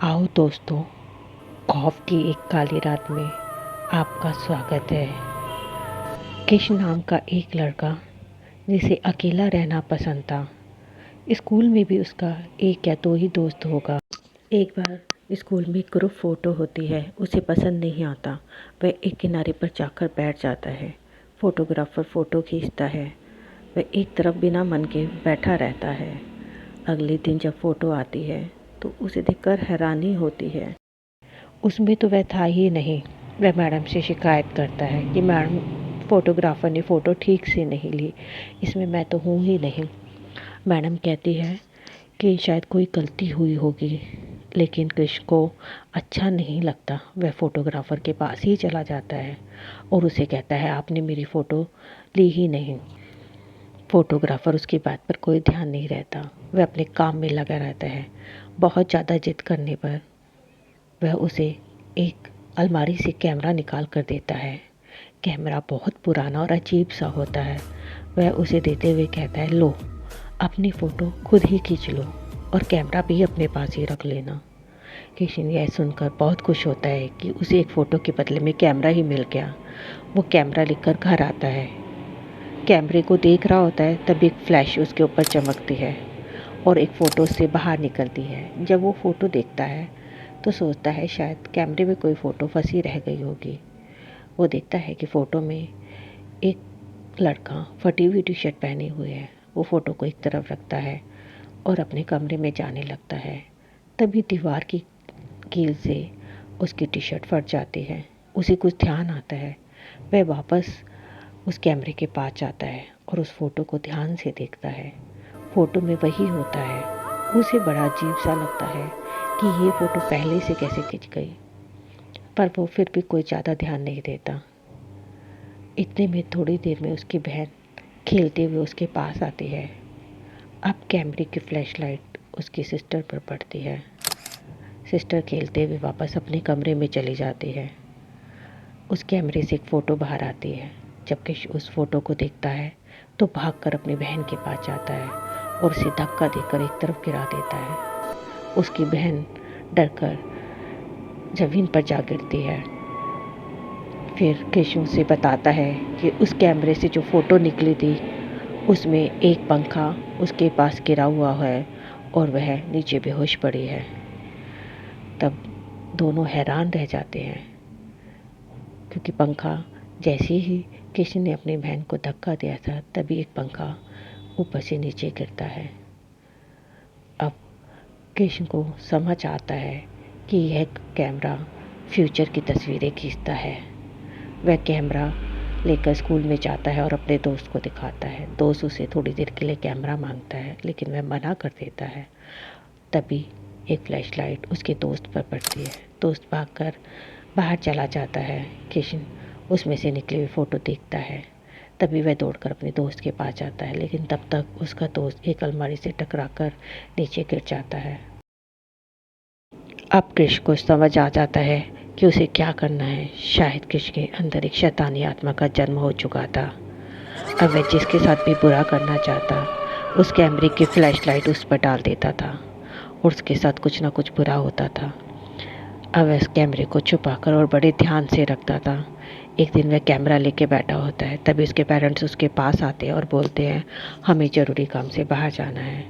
आओ दोस्तों, खौफ की एक काली रात में आपका स्वागत है। किश नाम का एक लड़का जिसे अकेला रहना पसंद था। स्कूल में भी उसका एक या दो ही दोस्त होगा। एक बार स्कूल में ग्रुप फ़ोटो होती है, उसे पसंद नहीं आता। वह एक किनारे पर जाकर बैठ जाता है। फोटोग्राफर फ़ोटो खींचता है। वह एक तरफ बिना मन के बैठा रहता है। अगले दिन जब फ़ोटो आती है तो उसे देखकर हैरानी होती है। उसमें तो वह था ही नहीं। वह मैडम से शिकायत करता है कि मैडम, फ़ोटोग्राफ़र ने फ़ोटो ठीक से नहीं ली, इसमें मैं तो हूँ ही नहीं। मैडम कहती है कि शायद कोई गलती हुई होगी, लेकिन कृष को अच्छा नहीं लगता। वह फ़ोटोग्राफ़र के पास ही चला जाता है और उसे कहता है, आपने मेरी फ़ोटो ली ही नहीं। फ़ोटोग्राफ़र उसकी बात पर कोई ध्यान नहीं रहता। वह अपने काम में लगा रहता है। बहुत ज़्यादा जिद करने पर वह उसे एक अलमारी से कैमरा निकाल कर देता है। कैमरा बहुत पुराना और अजीब सा होता है। वह उसे देते हुए कहता है, लो, अपनी फ़ोटो खुद ही खींच लो और कैमरा भी अपने पास ही रख लेना। किशन यह सुनकर बहुत खुश होता है कि उसे एक फ़ोटो के बदले में कैमरा ही मिल गया। वो कैमरा लेकर घर आता है। कैमरे को देख रहा होता है, तभी एक फ्लैश उसके ऊपर चमकती है और एक फ़ोटो उससे बाहर निकलती है। जब वो फ़ोटो देखता है तो सोचता है शायद कैमरे में कोई फ़ोटो फंसी रह गई होगी। वो देखता है कि फ़ोटो में एक लड़का फटी हुई टी शर्ट पहने हुए है। वो फ़ोटो को एक तरफ रखता है और अपने कमरे में जाने लगता है। तभी दीवार की कील से उसकी टी शर्ट फट जाती है। उसे कुछ ध्यान आता है। वह वापस उस कैमरे के पास जाता है और उस फ़ोटो को ध्यान से देखता है। फ़ोटो में वही होता है। उसे बड़ा अजीब सा लगता है कि ये फ़ोटो पहले से कैसे खिंच गई, पर वो फिर भी कोई ज़्यादा ध्यान नहीं देता। इतने में थोड़ी देर में उसकी बहन खेलते हुए उसके पास आती है। अब कैमरे की फ्लैशलाइट उसकी सिस्टर पर पड़ती है। सिस्टर खेलते हुए वापस अपने कमरे में चली जाती है। उस कैमरे से एक फ़ोटो बाहर आती है। जब किश उस फ़ोटो को देखता है तो भागकर अपनी बहन के पास जाता है और उसे धक्का देकर एक तरफ गिरा देता है। उसकी बहन डरकर ज़मीन पर जा गिरती है। फिर किश उसे बताता है कि उस कैमरे से जो फ़ोटो निकली थी उसमें एक पंखा उसके पास गिरा हुआ है और वह नीचे बेहोश पड़ी है। तब दोनों हैरान रह जाते हैं, क्योंकि पंखा, जैसे ही किश ने अपनी बहन को धक्का दिया था तभी एक पंखा ऊपर से नीचे गिरता है। अब किश को समझ आता है कि यह कैमरा फ्यूचर की तस्वीरें खींचता है। वह कैमरा लेकर स्कूल में जाता है और अपने दोस्त को दिखाता है। दोस्त उसे थोड़ी देर के लिए कैमरा मांगता है, लेकिन वह मना कर देता है। तभी एक फ्लैशलाइट उसके दोस्त पर पड़ती है। दोस्त भागकर बाहर चला जाता है। किशन उसमें से निकली हुई फ़ोटो देखता है। तभी वह दौड़कर अपने दोस्त के पास जाता है, लेकिन तब तक उसका दोस्त एक अलमारी से टकराकर नीचे गिर जाता है। अब कृष को समझ आ जाता है कि उसे क्या करना है। शायद कृष के अंदर एक शैतानी आत्मा का जन्म हो चुका था। अब वह जिसके साथ भी बुरा करना चाहता, उस कैमरे की फ्लैशलाइट उस पर डाल देता था और उसके साथ कुछ ना कुछ बुरा होता था। अब वह उस कैमरे को छुपाकर और बड़े ध्यान से रखता था। एक दिन वह कैमरा लेके बैठा होता है, तभी उसके पेरेंट्स उसके पास आते हैं और बोलते हैं, हमें ज़रूरी काम से बाहर जाना है।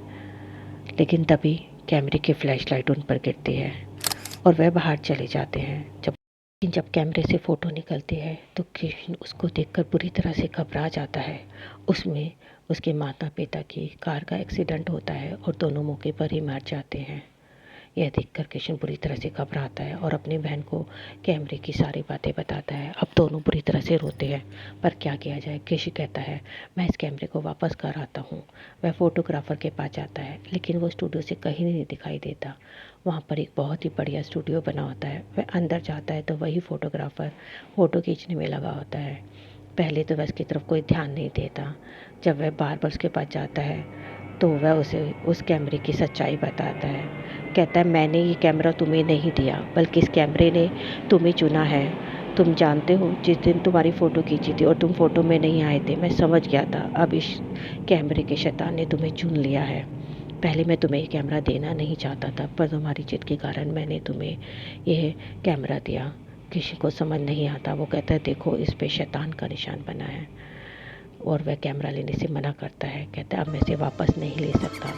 लेकिन तभी कैमरे की फ्लैशलाइट उन पर गिरती है और वह बाहर चले जाते हैं। जब कैमरे से फ़ोटो निकलती है तो कृष्ण उसको देखकर बुरी तरह से घबरा जाता है। उसमें उसके माता पिता की कार का एक्सीडेंट होता है और दोनों मौके पर ही मर जाते हैं। यह देखकर कृष्ण बुरी तरह से घबराता है और अपनी बहन को कैमरे की सारी बातें बताता है। अब दोनों बुरी तरह से रोते हैं, पर क्या किया जाए। कृषि कहता है, मैं इस कैमरे को वापस कर आता हूँ। वह फोटोग्राफर के पास जाता है, लेकिन वो स्टूडियो से कहीं नहीं दिखाई देता। वहाँ पर एक बहुत ही बढ़िया स्टूडियो बना होता है। वह अंदर जाता है तो वही फोटोग्राफर फ़ोटो खींचने में लगा होता है। पहले तो वह उसकी तरफ कोई ध्यान नहीं देता। जब वह बार बार उसके पास जाता है तो वह उसे उस कैमरे की सच्चाई बताता है। कहता है, मैंने ये कैमरा तुम्हें नहीं दिया, बल्कि इस कैमरे ने तुम्हें चुना है। तुम जानते हो, जिस दिन तुम्हारी फ़ोटो खींची थी और तुम फ़ोटो में नहीं आए थे, मैं समझ गया था। अब इस कैमरे के शैतान ने तुम्हें चुन लिया है। पहले मैं तुम्हें ये कैमरा देना नहीं चाहता था, पर तुम्हारी जिद के कारण मैंने तुम्हें ये कैमरा दिया। किसी को समझ नहीं आता, वो कहता है देखो इस पे शैतान का निशान बना है, और वह कैमरा लेने से मना करता है। कहता है अब मैं इसे वापस नहीं ले सकता,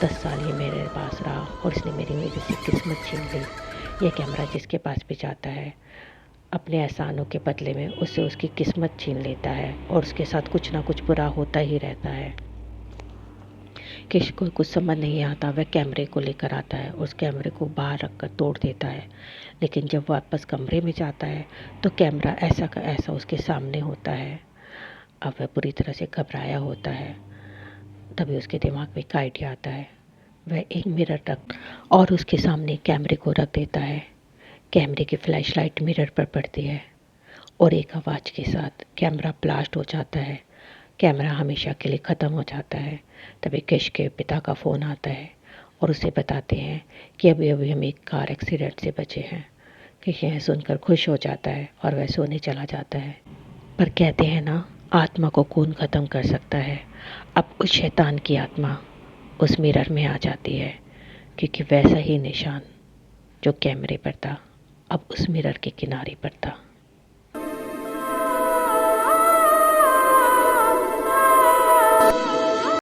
10 साल ये मेरे पास रहा और इसने मेरी से किस्मत छीन ली। ये कैमरा जिसके पास भी जाता है, अपने एहसानों के बदले में उससे उसकी किस्मत छीन लेता है, और उसके साथ कुछ ना कुछ बुरा होता ही रहता है। किसी को कुछ समझ नहीं आता, वह कैमरे को लेकर आता है, उस कैमरे को बाहर रखकर तोड़ देता है। लेकिन जब वापस कमरे में जाता है तो कैमरा ऐसा का ऐसा उसके सामने होता है। अब वह पूरी तरह से घबराया होता है। तभी उसके दिमाग में एक आइडिया आता है। वह एक मिरर रख और उसके सामने कैमरे को रख देता है। कैमरे की फ्लैशलाइट मिरर पर पड़ती है और एक आवाज़ के साथ कैमरा ब्लास्ट हो जाता है। कैमरा हमेशा के लिए ख़त्म हो जाता है। तभी किश के पिता का फ़ोन आता है और उसे बताते हैं कि अभी अभी हम एक कार एक्सीडेंट से बचे हैं। किश यह सुनकर खुश हो जाता है और वह सोने चला जाता है। पर कहते हैं ना, आत्मा को कौन ख़त्म कर सकता है। अब उस शैतान की आत्मा उस मिरर में आ जाती है, क्योंकि वैसा ही निशान जो कैमरे पर था अब उस मिरर के किनारे पर था।